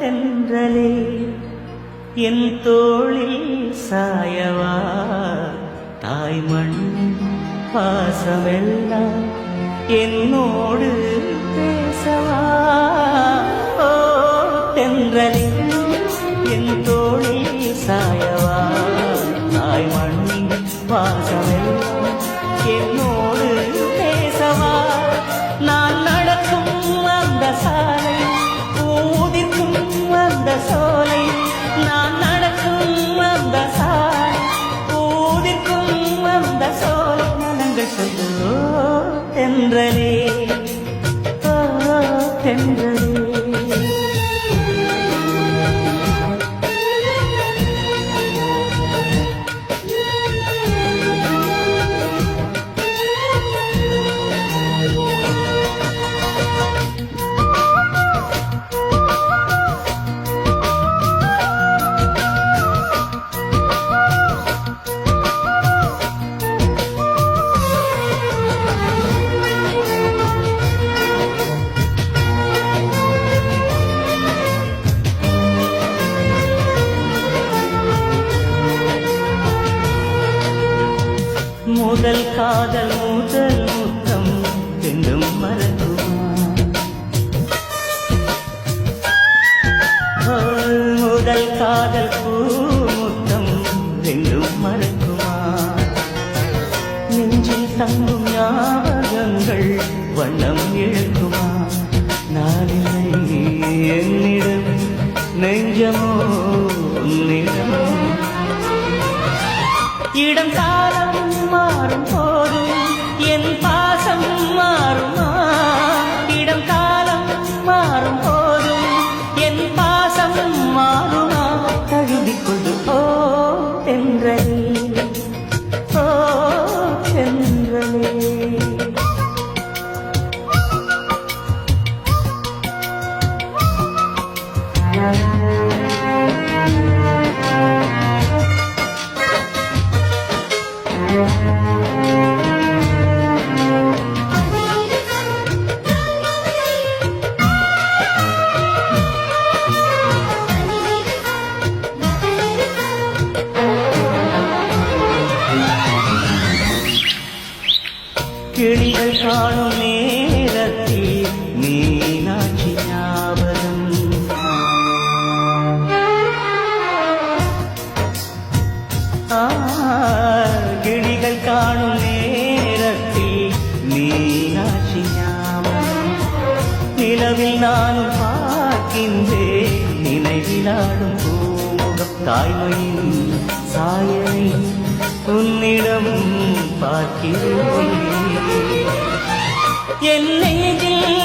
தென்றலே என் தோளில் சாயவா தாய்மண் பாசமெல்லாம் என்னோடு பேசவா ஓ தென்றலே என் தோளில் சாயவா தாய்மண் பாசமெல்லாம் என்னோடு பேசவா நான் நடக்கும் அந்த சாலை ஊதிர்க்கும் அந்த சோலை நான் நடக்கும் அந்த சாலை ஊதிர்க்கும் அந்த சோலை நலங்கள் சொல்லோ தென்றலே ஓ தென்றலே முதல் காதல் முதல் முத்தம் ரெண்டும் மறக்குமா முதல் காதல் பூ முத்தம் ரெண்டும் மறக்குமா நெஞ்சில் தங்கும் ஞாபகங்கள் வண்ணம் இழக்குமா நாளில்லை என்னிடம் நெஞ்சமோ உன்னிடம் இடம் காலம் மாறும் போதும் என் பாசம் மாறுமா இடம் காலம் மாறும் போதும் என் பாசம் மாறுமா தழுவிக்கொண்டு ஓ தென்றலே ஓ தென்றலே கிளிகள் காணும் நேரத்தில் மீனாட்சி ஞாபகம் கிளிகள் காணும் நேரத்தில் மீனாட்சி ஞாபகம் நிலவில் நானும் பார்க்கின்றேன் நினைவிலாடும் பூமுகம் தாய்மையின் சாயலை உன்னிடம் பார்க்கிறேன் என் நெஞ்சில்